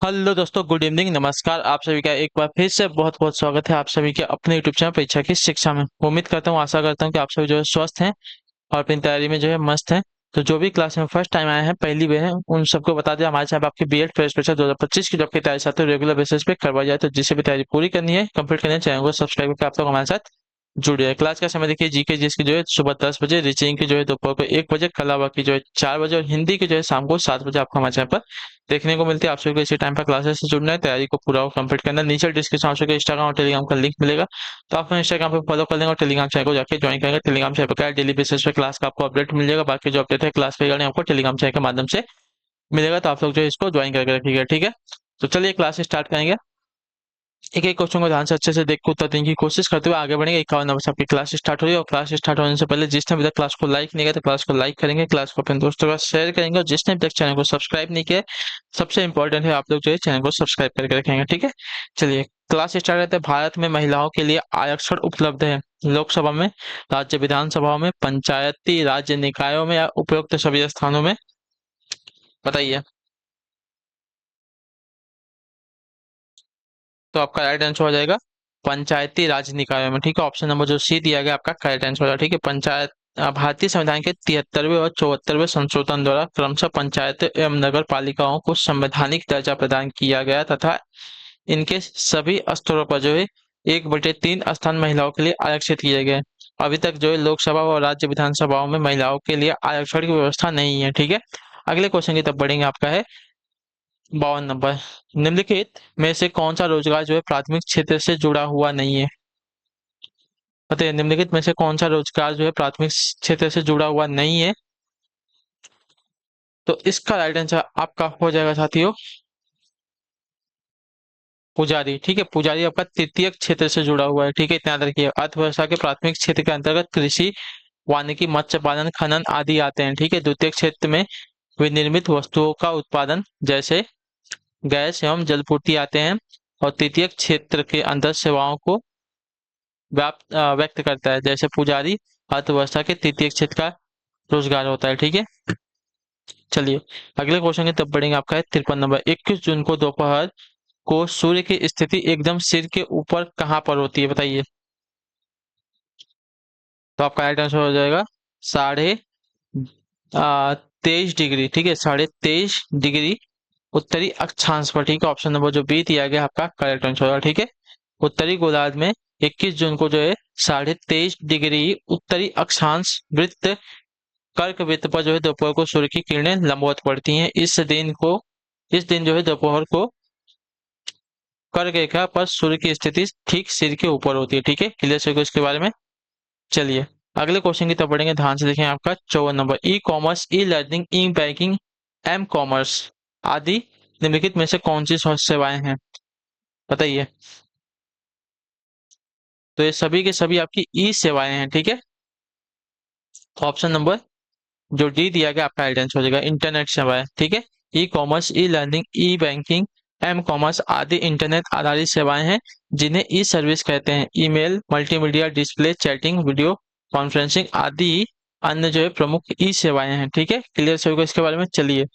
Hello दोस्तों, good evening, नमस्कार। आप सभी का एक बार फिर से बहुत बहुत स्वागत है आप सभी के अपने यूट्यूब चैनल परीक्षा की शिक्षा में। उम्मीद करता हूँ, आशा करता हूँ कि आप सभी जो है स्वस्थ हैं और अपनी तैयारी में जो है मस्त हैं। तो जो भी क्लास में फर्स्ट टाइम आए हैं, पहली बार है, उन सबको बता दें हमारे साथ आपकी बीएड फ्रेश परीक्षा 2025 की जॉब की तैयारी साथ रेगुलर बेसिस पे करवाई जाए। तो जिसे भी तैयारी पूरी करनी है, कंप्लीट करनी है, चैनल को सब्सक्राइब करके आप लोग हमारे साथ जुड़े हैं। क्लास का समय देखिए, जीके जिसकी जो है सुबह 10 बजे, रीजनिंग की जो है दोपहर को 1 बजे, कला की जो है 4 बजे और हिंदी की जो है शाम को 7 बजे आपको हमारे चैनल पर देखने को मिलती है। आप सभी को इसी टाइम पर क्लासेस से जुड़ना है, तैयारी को पूरा कंप्लीट करना है। नीचे डिस्क्रिप्शन आप सभी को इंस्टाग्राम और टेलीग्राम का लिंक मिलेगा, तो आप इंस्टाग्राम पे फॉलो कर लेंगे और टेलीग्राम चैनल को जाकर ज्वाइन करेंगे। टेलीग्राम चैनल पर क्या है, डेली बेसिस पे क्लास का आपको अपडेट मिल जाएगा। बाकी जो अपडेट है क्लास पे आपको टेलीग्राम चैनल के माध्यम से मिलेगा, तो आप लोग जो है इसको ज्वाइन करके रखिएगा, ठीक है। तो चलिए क्लास स्टार्ट करेंगे। एक एक क्वेश्चन को ध्यान से अच्छे से देख के उत्तर देने की कोशिश करते हुए आगे बढ़ेंगे। 51 नंबर से आपकी क्लास स्टार्ट हो रही है, और क्लास स्टार्ट होने से पहले जिसने अभी तक क्लास को लाइक नहीं किया तो क्लास को लाइक करेंगे, क्लास को अपने दोस्तों के साथ शेयर करेंगे, और जिसने अभी तक चैनल को सब्सक्राइब नहीं किया है, सबसे इंपॉर्टेंट है आप लोग जो है चैनल को सब्सक्राइब करके रखेंगे, ठीक है। चलिए क्लास स्टार्ट करते हैं। भारत में महिलाओं के लिए आरक्षण उपलब्ध है लोकसभा में, राज्य विधानसभाओं में, पंचायती राज्य निकायों में या उपयुक्त सभी स्थानों में? बताइए। तो आपका राइट आंसर हो जाएगा पंचायती राज निकायों में, ठीक है। ऑप्शन नंबर जो सी दिया गया आपका करेक्ट आंसर हो जाएगा, ठीक है। पंचायत भारतीय संविधान के 73वें और 74वें संशोधन द्वारा क्रमशः पंचायत एवं नगर पालिकाओं को संवैधानिक दर्जा प्रदान किया गया, तथा इनके सभी स्तरों पर जो है 1/3 स्थान महिलाओं के लिए आरक्षित किए गए। अभी तक जो है लोकसभा और राज्य विधानसभाओं में महिलाओं के लिए आरक्षण की व्यवस्था नहीं है, ठीक है। अगले क्वेश्चन की तरफ बढ़ेंगे। आपका है 52 नंबर। निम्नलिखित में से कौन सा रोजगार जो है प्राथमिक क्षेत्र से जुड़ा हुआ नहीं है? बताइए, निम्नलिखित में से कौन सा रोजगार जो है प्राथमिक क्षेत्र से जुड़ा हुआ नहीं है? तो इसका राइट आंसर आपका हो जाएगा साथियों पुजारी, ठीक है। पुजारी आपका तृतीय क्षेत्र से जुड़ा हुआ है, ठीक है। इतना याद रखिए। अर्थव्यवस्था के प्राथमिक क्षेत्र के अंतर्गत कृषि, वानिकी, मत्स्य पालन, खनन आदि आते हैं, ठीक है। द्वितीय क्षेत्र में विनिर्मित वस्तुओं का उत्पादन जैसे गैस एवं जलपूर्ति आते हैं, और तृतीय क्षेत्र के अंदर सेवाओं को व्यक्त करता है, जैसे पुजारी अर्थव्यवस्था के तृतीय क्षेत्र का रोजगार होता है, ठीक है। चलिए अगले क्वेश्चन की तरफ बढ़ेंगे। आपका है 53 नंबर। 21 जून को दोपहर को सूर्य की स्थिति एकदम सिर के ऊपर कहाँ पर होती है? बताइए। तो आपका राइट आंसर हो जाएगा साढ़े 23 डिग्री, ठीक है। 23.5 डिग्री उत्तरी अक्षांश पर, ठीक है। ऑप्शन नंबर जो बी दिया गया आपका करेक्ट आंसर होगा, ठीक है। उत्तरी गोलार्ध में 21 जून को जो है 23.5 डिग्री उत्तरी अक्षांश वृत्त कर्क वृत्त पर जो है दोपहर को सूर्य की किरणें लंबवत पड़ती हैं। इस दिन जो है दोपहर को कर्क रेखा पर सूर्य की स्थिति ठीक सिर के ऊपर होती है, ठीक है। क्लियर सभी को इसके बारे में? चलिए अगले क्वेश्चन की तरफ बढ़ेंगे। ध्यान से देखें। आपका 54 number. E commerce, e learning, e banking, m commerce आदि निम्नलिखित में से कौन सी सेवाएं हैं? बताइए। तो ये सभी के सभी आपकी ई सेवाएं हैं, ठीक है। तो ऑप्शन नंबर जो डी दिया गया आपका राइट आंसर हो जाएगा इंटरनेट सेवाएं, ठीक है। ई commerce, e learning, e banking, m commerce आदि इंटरनेट आधारित सेवाएं हैं, जिन्हें ई सर्विस कहते हैं। Email, multimedia, display, chatting, video conferencing आदि अन्य जो है प्रमुख ई सेवाएं हैं, ठीक है। क्लियर सभी को इसके बारे में? चलिए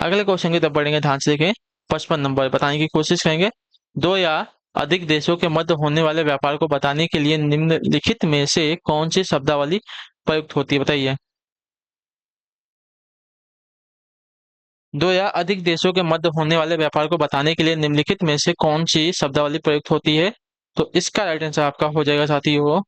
अगले क्वेश्चन की तरफ बढ़ेंगे। ध्यान से देखें। 55 नंबर बताने की कोशिश करेंगे। दो या अधिक देशों के मध्य होने वाले व्यापार को बताने के लिए निम्नलिखित में से कौन सी शब्दावली प्रयुक्त होती है? बताइए। दो या अधिक देशों के मध्य होने वाले व्यापार को बताने के लिए निम्नलिखित में से कौन सी शब्दावली प्रयुक्त होती है? तो इसका राइट आंसर आपका हो जाएगा साथियों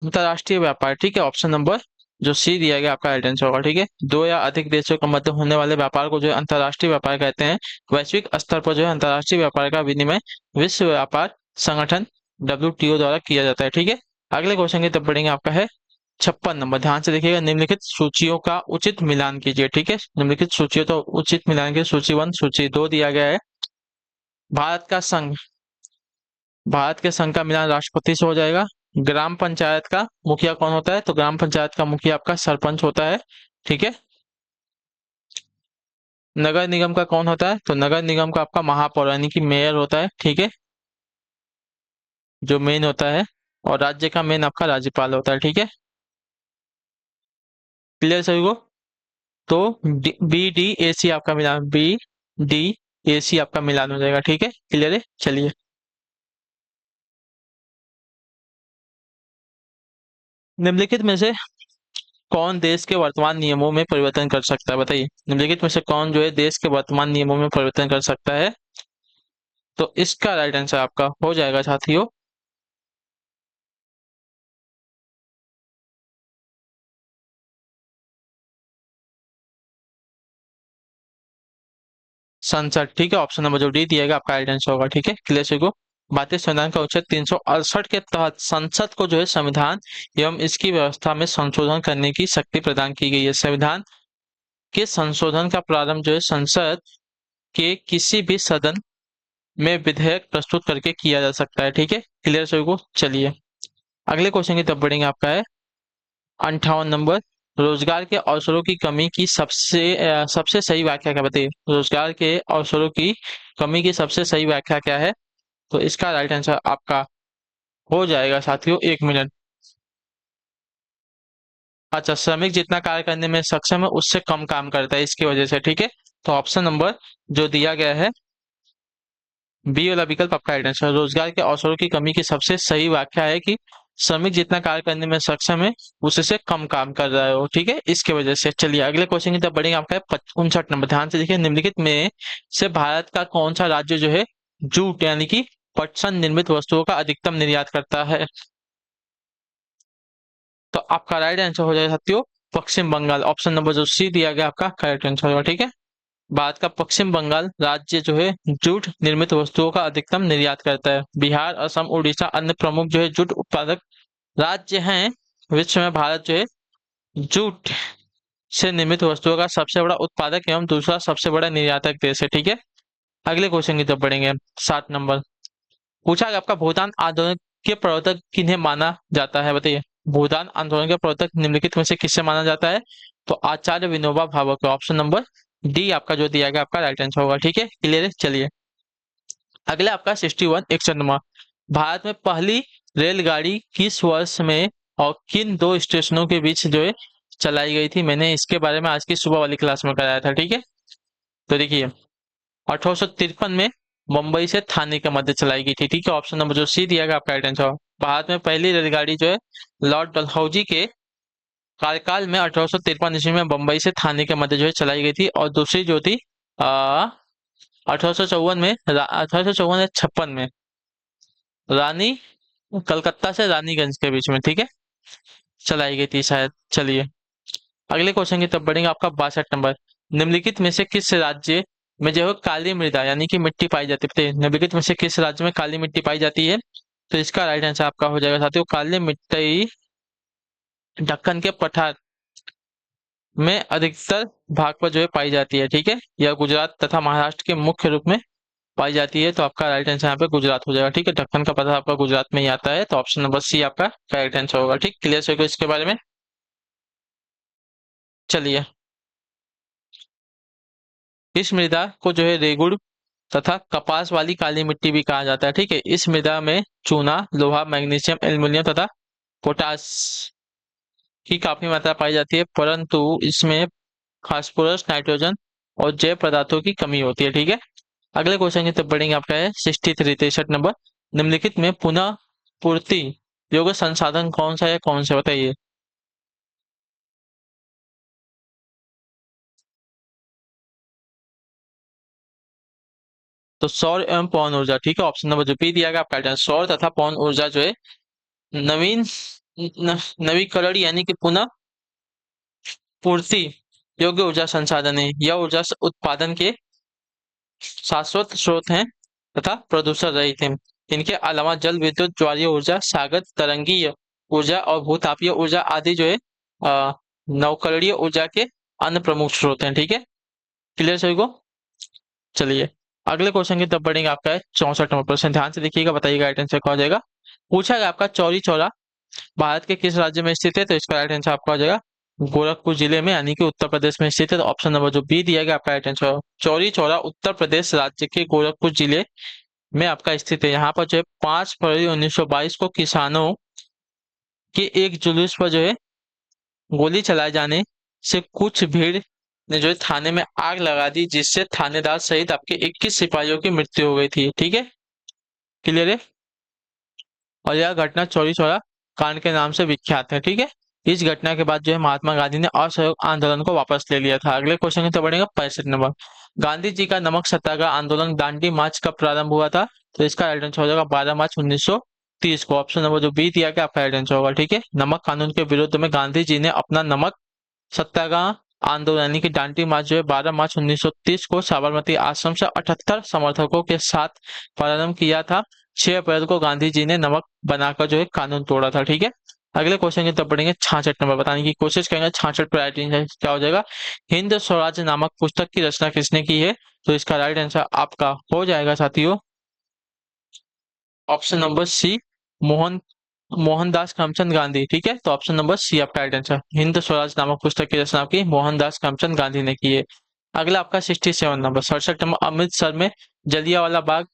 अंतरराष्ट्रीय व्यापार, ठीक है। ऑप्शन नंबर जो सी दिया गया आपका राइट आंसर होगा, ठीक है। दो या अधिक देशों के मध्य होने वाले व्यापार को जो है अंतरराष्ट्रीय व्यापार कहते हैं। वैश्विक स्तर पर जो है अंतरराष्ट्रीय व्यापार का विनिमय विश्व व्यापार संगठन WTO द्वारा किया जाता है, ठीक है। अगले क्वेश्चन की तरफ बढ़ेंगे। आपका है 56 नंबर। ध्यान से देखिएगा। निम्नलिखित सूचियों का उचित मिलान कीजिए, ठीक है। निम्नलिखित सूचियों तो उचित मिलान के सूची 1, सूची 2 दिया गया है। भारत का संघ भारत के संघ का मिलान राष्ट्रपति से हो जाएगा। ग्राम पंचायत का मुखिया कौन होता है? तो ग्राम पंचायत का मुखिया आपका सरपंच होता है, ठीक है। नगर निगम का कौन होता है? तो नगर निगम का आपका महापौर यानी कि मेयर होता है, ठीक है, जो मेन होता है। और राज्य का मेन आपका राज्यपाल होता है, ठीक है। क्लियर सभी को? तो बी डी ए सी आपका मिलान, बी डी ए सी आपका मिलान हो जाएगा। ठीक है, क्लियर है। चलिए, निम्नलिखित में से कौन देश के वर्तमान नियमों में परिवर्तन कर सकता है, बताइए। निम्नलिखित में से कौन जो है देश के वर्तमान नियमों में परिवर्तन कर सकता है? तो इसका राइट आंसर आपका हो जाएगा साथियों, संसद। ठीक है, ऑप्शन नंबर जो डी दिएगा आपका राइट आंसर होगा। ठीक है, क्लियर से को। भारतीय संविधान का अनुच्छेद 368 के तहत संसद को जो है संविधान एवं इसकी व्यवस्था में संशोधन करने की शक्ति प्रदान की गई है। संविधान के संशोधन का प्रारंभ जो है संसद के किसी भी सदन में विधेयक प्रस्तुत करके किया जा सकता है। ठीक है, क्लियर सभी को। चलिए, अगले क्वेश्चन की तरफ बढ़ेंगे। आपका है 58 नंबर। रोजगार के अवसरों की कमी की सबसे सही व्याख्या क्या, बताइए। रोजगार के अवसरों की कमी की सबसे सही व्याख्या क्या है? तो इसका राइट आंसर आपका हो जाएगा साथियों, 1 मिनट। अच्छा, श्रमिक जितना कार्य करने में सक्षम है उससे कम काम करता है, इसकी वजह से। ठीक है, तो ऑप्शन नंबर जो दिया गया है बी वाला विकल्प आपका राइट आंसर। रोजगार के अवसरों की कमी की सबसे सही व्याख्या है कि श्रमिक जितना कार्य करने में सक्षम है उससे कम काम कर रहा हो। ठीक है, इसके वजह से। चलिए, अगले क्वेश्चन की तरफ बढ़ेंगे। आपका है 59 नंबर। ध्यान से देखिए, निम्नलिखित में से भारत का कौन सा राज्य जो है जूट यानी कि पटसन निर्मित वस्तुओं का अधिकतम निर्यात करता है? तो आपका राइट आंसर हो जाएगा साथियों पश्चिम बंगाल। ऑप्शन नंबर जो सी दिया गया आपका करेक्ट आंसर होगा। ठीक है, भारत का पश्चिम बंगाल राज्य जो है जूट निर्मित वस्तुओं का अधिकतम निर्यात करता है। बिहार, असम, उड़ीसा अन्य प्रमुख जो है जूट उत्पादक राज्य हैं। विश्व में भारत जो है जूट से निर्मित वस्तुओं का सबसे बड़ा उत्पादक एवं दूसरा सबसे बड़ा निर्यातक देश है। ठीक है, अगले क्वेश्चन की तरफ बढ़ेंगे। 60 नंबर। पूछा गया आपका भूदान आंदोलन के प्रवर्तक किन्हें माना जाता है, बताइए। भूदान आंदोलन के प्रवर्तक निम्नलिखित में से किससे माना जाता है? तो आचार्य विनोबा भावे को। ऑप्शन नंबर डी आपका जो दिया गया आपका राइट आंसर होगा। ठीक है, क्लियर है। चलिए, अगला आपका 61 भारत में पहली रेलगाड़ी किस वर्ष में और किन दो स्टेशनों के बीच जो है चलाई गई थी? मैंने इसके बारे में आज की सुबह वाली क्लास में कराया था। ठीक है, तो देखिए 1853 में मुंबई से थाने के मध्य चलाई गई थी। ठीक है, ऑप्शन नंबर जो सी दिया गया आपका राइट आंसर। भारत में पहली रेलगाड़ी जो है लॉर्ड डलहौजी के कार्यकाल में 1853 ईस्वी में बम्बई से थाने के मध्य जो है चलाई गई थी। और दूसरी जो थी 1854 में, 1854 या 56 में रानी कलकत्ता से रानीगंज के बीच में, ठीक है, चलाई गई थी शायद। चलिए, अगले क्वेश्चन की तरफ बढ़ेंगे। आपका 62 नंबर। निम्नलिखित में से किस राज्य में जो है काली मृदा यानी कि मिट्टी पाई जाती है? निम्नलिखित में से किस राज्य में काली मिट्टी पाई जाती है? तो इसका राइट आंसर आपका हो जाएगा साथियों काली मिट्टी दक्कन के पठार में अधिकतर भाग पर जो है पाई जाती है। ठीक है, यह गुजरात तथा महाराष्ट्र के मुख्य रूप में पाई जाती है। तो आपका राइट आंसर यहाँ पे गुजरात हो जाएगा। ठीक है, दक्कन का पठार आपका गुजरात में ही आता है। तो ऑप्शन नंबर सी आपका करेक्ट आंसर होगा। ठीक, क्लियर है इसके बारे में। चलिए, इस मृदा को जो है रेगुड़ तथा कपास वाली काली मिट्टी भी कहा जाता है। ठीक है, इस मृदा में चूना, लोहा, मैग्नीशियम, एल्युमिनियम तथा पोटास की काफी मात्रा पाई जाती है, परंतु इसमें फास्फोरस, नाइट्रोजन और जैव पदार्थों की कमी होती है। ठीक है, अगले क्वेश्चन की तरफ बढ़ेंगे। आपका है 63 निम्नलिखित में पुनः पूर्ति योग्य संसाधन कौन सा है, कौन सा, बताइए। तो सौर एवं पवन ऊर्जा। ठीक है, ऑप्शन नंबर जो बी दिया गया आपका सौर तथा पवन ऊर्जा जो है नवीन नवीकरण यानी कि पुनः पूर्ति योग्य ऊर्जा संसाधन है। यह ऊर्जा उत्पादन के शाश्वत स्रोत हैं तथा प्रदूषण रहित हैं। इनके अलावा जल विद्युत, ज्वारीय ऊर्जा, सागर तरंगीय ऊर्जा और भूतापीय ऊर्जा आदि जो है नवकरणीय ऊर्जा के अन्य प्रमुख स्रोत हैं। ठीक है, क्लियर सभी को। चलिए, अगले क्वेश्चन की तरफ बढ़ेंगे। आपका है 64 नंबर प्रश्न। ध्यान से देखिएगा, बताइएगा राइट आंसर क्या हो जाएगा। पूछा गया आपका चौरी चौरा भारत के किस राज्य में स्थित है? तो इसका राइट आंसर आपका हो जाएगा गोरखपुर जिले में यानी कि उत्तर प्रदेश में स्थित है। तो ऑप्शन नंबर जो बी दिया गया आपका राइट आंसर। चौरी चौरा उत्तर प्रदेश राज्य के गोरखपुर जिले में आपका स्थित है। यहाँ पर जो है 5 फरवरी 1922 को किसानों के एक जुलूस पर जो है गोली चलाए जाने से कुछ भीड़ ने जो है थाने में आग लगा दी, जिससे थानेदार सहित आपके 21 सिपाहियों की मृत्यु हो गई थी। ठीक है, क्लियर है। और यह घटना चौरी चौरा कांड के नाम से विख्यात है। ठीक है, इस घटना के बाद जो है महात्मा गांधी ने असहयोग आंदोलन को वापस ले लिया था। अगले क्वेश्चन की तरफ बढ़ेंगे, 65 नंबर। गांधी जी का नमक सत्याग्रह आंदोलन दांडी मार्च कब प्रारंभ हुआ था? तो इसका राइट आंसर हो जाएगा 12 मार्च 1930 को। ऑप्शन नंबर जो बी दिया गया आपका राइट आंसर होगा। ठीक है, नमक कानून के विरुद्ध में गांधी जी ने अपना नमक सत्याग्रह आंदोलन यानी कि दांडी मार्च जो है 12 मार्च 1930 को साबरमती आश्रम से 78 समर्थकों के साथ प्रारंभ किया था। 6 अप्रैल को गांधी जी ने नमक बनाकर जो है कानून तोड़ा था। ठीक है, अगले क्वेश्चन की तरफ बढ़ेंगे, 66 नंबर। बताने की कोशिश करेंगे 66 पर क्या हो जाएगा। हिंद स्वराज नामक पुस्तक की रचना किसने की है? तो इसका राइट आंसर आपका हो जाएगा साथियों option number C, Mohan Mohandas Karamchand Gandhi. ठीक है, तो ऑप्शन नंबर सी आपका राइट आंसर। हिंद स्वराज नामक पुस्तक की रचना की मोहनदास करमचंद गांधी ने की है। अगला आपका 67 नंबर, 67 नंबर। अमृतसर में जलियांवाला बाग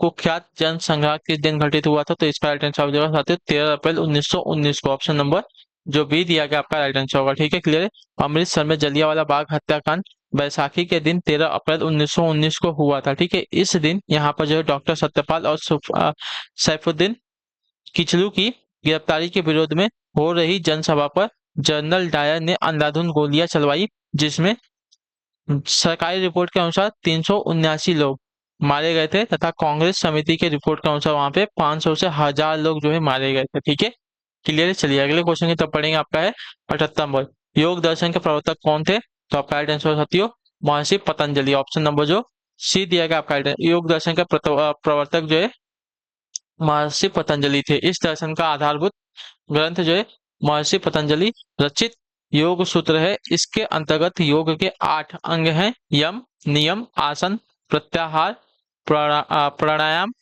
कुख्यात जन संग्रह किस दिन घटित हुआ था? तो इसका राइट आंसर हो जाएगा साथियों 13 अप्रैल 1919 को। ऑप्शन नंबर जो बी दिया गया आपका राइट आंसर होगा। ठीक है, क्लियर है। अमृतसर में जलियांवाला बाग हत्याकांड बैसाखी के दिन 13 अप्रैल 1919 को हुआ था। ठीक है, इस दिन यहाँ पर जो है डॉक्टर सत्यपाल और सैफुद्दीन किचलू की गिरफ्तारी के विरोध में हो रही जनसभा पर जनरल डायर ने अंधाधुंध गोलियां चलवाई, जिसमें सरकारी रिपोर्ट के अनुसार 379 लोग मारे गए थे तथा कांग्रेस समिति के रिपोर्ट के अनुसार वहां पे 500 से 1000 लोग जो है मारे गए थे। ठीक है, क्लियर है। चलिए अगले क्वेश्चन की तरफ पढ़ेंगे, आपका है 78 नंबर। योग दर्शन के प्रवर्तक कौन थे? तो आपका राइट आंसर साथियों महर्षि पतंजलि। ऑप्शन नंबर जो सी दिया गया आपका राइट। योग दर्शन के प्रवर्तक जो है महर्षि पतंजलि थे। इस दर्शन का आधारभूत ग्रंथ जो है महर्षि पतंजलि रचित योग सूत्र है। इसके अंतर्गत योग के 8 अंग हैं, यम, नियम, आसन, प्रत्याहार, प्राणायाम,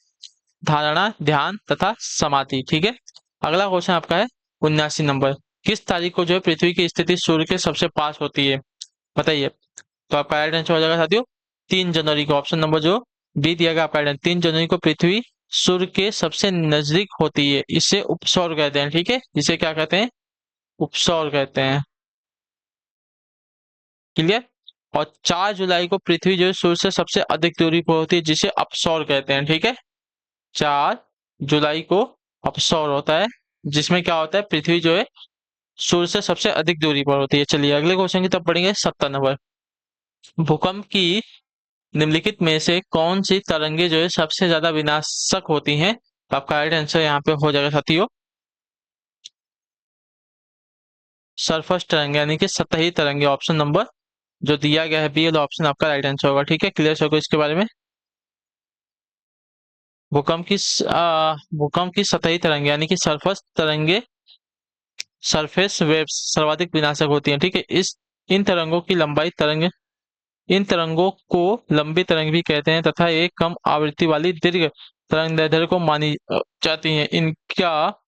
धारणा, ध्यान तथा समाधि। ठीक है, अगला क्वेश्चन आपका है 79 नंबर। किस तारीख को जो है पृथ्वी की स्थिति सूर्य के सबसे पास होती है? बताइए। तो आपका राइट आंसर हो जाएगा साथियों 3 जनवरी को। ऑप्शन नंबर जो बी दिया गया आपका 3 जनवरी को पृथ्वी सूर्य के सबसे नजदीक होती है। इसे उपसौर कहते हैं। ठीक है, इसे क्या कहते हैं? उपसौर कहते हैं। क्लियर। और 4 जुलाई को पृथ्वी जो है सूर्य से सबसे अधिक दूरी पर होती है, जिसे अपसौर कहते हैं। ठीक है, 4 जुलाई को अपसौर होता है, जिसमें क्या होता है पृथ्वी जो है सूर्य से सबसे अधिक दूरी पर होती है। चलिए अगले क्वेश्चन की तरफ पढ़ेंगे, 70 नंबर। भूकंप की निम्नलिखित में से कौन सी तरंगे जो है सबसे ज्यादा विनाशक होती हैं? तो आपका राइट आंसर यहाँ पे हो जाएगा साथियों सरफेस तरंगे यानी कि सतही तरंगे। ऑप्शन नंबर जो दिया गया है बी वाला ऑप्शन आपका राइट आंसर होगा। ठीक है, क्लियर होगा इसके बारे में। भूकंप की सतही तरंगे यानी कि सरफेस तरंगे, सरफेस वेव्स सर्वाधिक विनाशक होती हैं। ठीक है, इस इन तरंगों की लंबाई तरंग इन तरंगों को लंबी तरंग भी कहते हैं तथा ये कम आवृत्ति वाली दीर्घ तरंगदैर्ध्य को मानी जाती हैं। इनका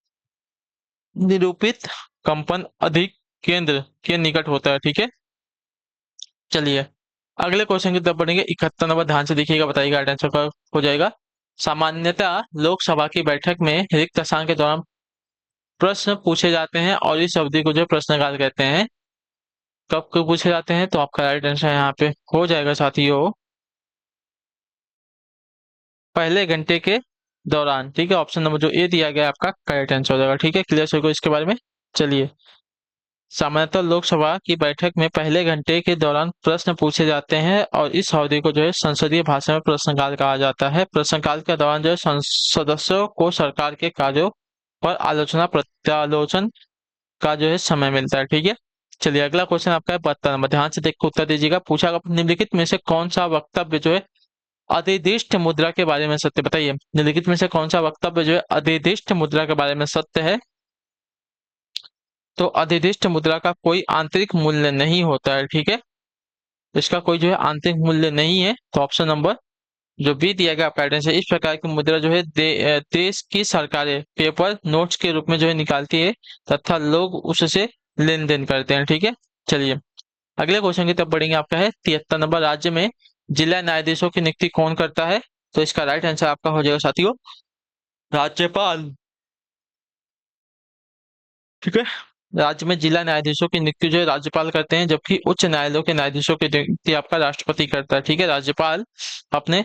निरूपित कंपन अधिक केंद्र के निकट होता है। ठीक है, चलिए अगले क्वेश्चन की तरफ बढ़ेंगे, 71 नंबर। ध्यान से देखिएगा, बताइएगा राइट आंसर का हो जाएगा। सामान्यतः लोकसभा की बैठक में रिक्त स्थान के दौरान प्रश्न पूछे जाते हैं और इस अवधि को जो है प्रश्नकाल कहते हैं। कब कब पूछे जाते हैं? तो आपका राइट आंसर यहाँ पे हो जाएगा साथियों पहले घंटे के दौरान। ठीक है, ऑप्शन नंबर जो ए दिया गया है आपका करेक्ट आंसर हो जाएगा। ठीक है, क्लियर हो गया इसके बारे में। चलिए सामान्यतः लोकसभा की बैठक में पहले घंटे के दौरान प्रश्न पूछे जाते हैं और इस अवधि को जो है संसदीय भाषा में प्रश्नकाल कहा जाता है। प्रश्नकाल के दौरान जो है सदस्यों को सरकार के कार्यों पर आलोचना प्रत्यालोचन का जो है समय मिलता है। ठीक है, चलिए अगला क्वेश्चन आपका है 72 नंबर। ध्यान से देख कर उत्तर दीजिएगा। पूछा गया निम्नलिखित में से कौन सा वक्तव्य जो है अधिदिष्ट मुद्रा के बारे में सत्य? बताइए, निम्नलिखित में से कौन सा वक्तव्य जो है अधिदिष्ट मुद्रा के बारे में सत्य है? तो अधिदिष्ट मुद्रा का कोई आंतरिक मूल्य नहीं होता है। ठीक है, इसका कोई जो है आंतरिक मूल्य नहीं है। तो ऑप्शन नंबर जो बी दिया गया गाइडेंस है, इस प्रकार की मुद्रा जो है देश की सरकारें पेपर नोट्स के रूप में जो है निकालती है तथा लोग उससे लेन देन करते हैं। ठीक है, चलिए अगले क्वेश्चन की तरफ बढ़ेंगे। आपका है 73 नंबर। राज्य में जिला न्यायाधीशों की नियुक्ति कौन करता है? तो इसका राइट आंसर आपका हो जाएगा साथियों राज्यपाल। ठीक है, राज्य में जिला न्यायाधीशों की नियुक्ति जो है राज्यपाल करते हैं, जबकि उच्च न्यायालयों के न्यायाधीशों की नियुक्ति आपका राष्ट्रपति करता है। ठीक है, राज्यपाल अपने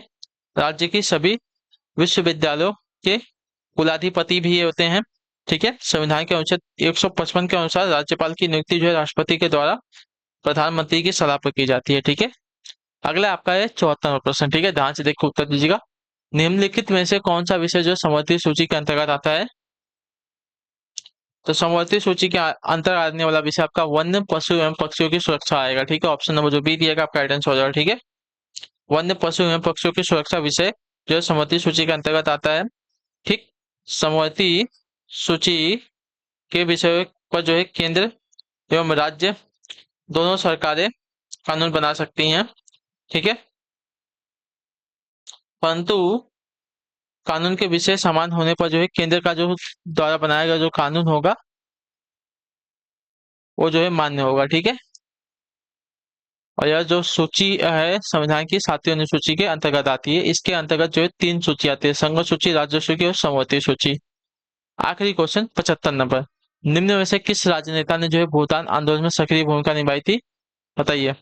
राज्य की सभी विश्वविद्यालयों के कुलाधिपति भी ये होते हैं। ठीक है, संविधान के अनुच्छेद 155 के अनुसार राज्यपाल की नियुक्ति जो है राष्ट्रपति के द्वारा प्रधानमंत्री की सलाह पर की जाती है। ठीक है, अगला आपका है 74वां प्रश्न। ठीक है, ध्यान से देखकर उत्तर दीजिएगा। निम्नलिखित में से कौन सा विषय जो समवर्ती सूची के अंतर्गत आता है? तो समवर्ती सूची के अंतर्गत आने वाला विषय आपका वन्य पशु एवं पक्षियों की सुरक्षा आएगा। ठीक है, ऑप्शन नंबर जो बी दिएगा आपका राइट आंसर हो जाएगा। ठीक है, वन्य पशु एवं पक्षियों की सुरक्षा विषय जो है समवर्ती सूची के अंतर्गत आता है। ठीक, समवर्ती सूची के विषय पर जो है केंद्र एवं राज्य दोनों सरकारें कानून बना सकती हैं। ठीक है, परंतु कानून के विषय समान होने पर जो है केंद्र का जो द्वारा बनाया गया जो कानून होगा वो जो है मान्य होगा। ठीक है, और यह जो सूची है संविधान की 7वीं अनुसूची के अंतर्गत आती है। इसके अंतर्गत जो है 3 सूची आती है, संघ सूची, राज्य सूची और समवर्ती सूची। आखिरी क्वेश्चन 75 नंबर। निम्न में से किस राजनेता ने जो है भूटान आंदोलन में सक्रिय भूमिका निभाई थी, बताइए।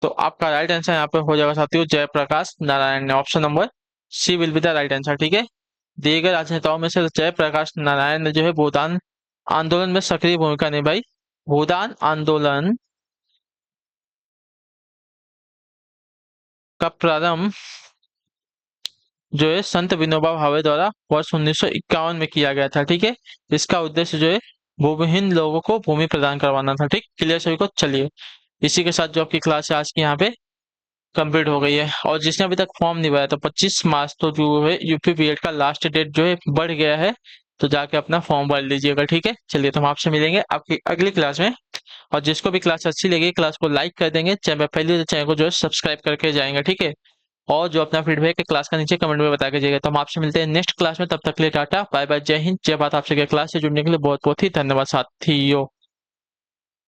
तो आपका राइट आंसर यहाँ पे हो जाएगा साथियों जयप्रकाश नारायण ने। Option number C will be the right answer. ठीक है, दिए गए राजनेताओं में से जयप्रकाश नारायण ने जो है भूटान आंदोलन में सक्रिय भूमिका निभाई। भूटान आंदोलन का प्रारंभ जो है संत विनोबा भावे द्वारा वर्ष 1951 में किया गया था। ठीक है, इसका उद्देश्य जो है भूमिहीन लोगों को भूमि प्रदान करवाना था। ठीक, क्लियर सभी को। चलिए, इसी के साथ जो आपकी क्लास है आज की यहाँ पे कंप्लीट हो गई है। और जिसने अभी तक फॉर्म नहीं भरा तो 25 मार्च तो जो है यूपी बीएड का लास्ट डेट जो है बढ़ गया है, तो जाके अपना फॉर्म भर लीजिएगा। ठीक है, चलिए तो हम आपसे मिलेंगे आपकी अगली क्लास में। और जिसको भी क्लास अच्छी लगी क्लास को लाइक कर देंगे, चैनल पहले तो चैनल को जो है सब्सक्राइब करके जाएंगे। ठीक है, और जो अपना फीडबैक है क्लास का नीचे कमेंट में बता के जाइएगा। तो हम आपसे मिलते हैं नेक्स्ट क्लास में, तब तक के लिए टाटा बाय बाय, जय हिंद जय भारत। आपसे क्लास से जुड़ने के लिए बहुत बहुत ही धन्यवाद साथियों।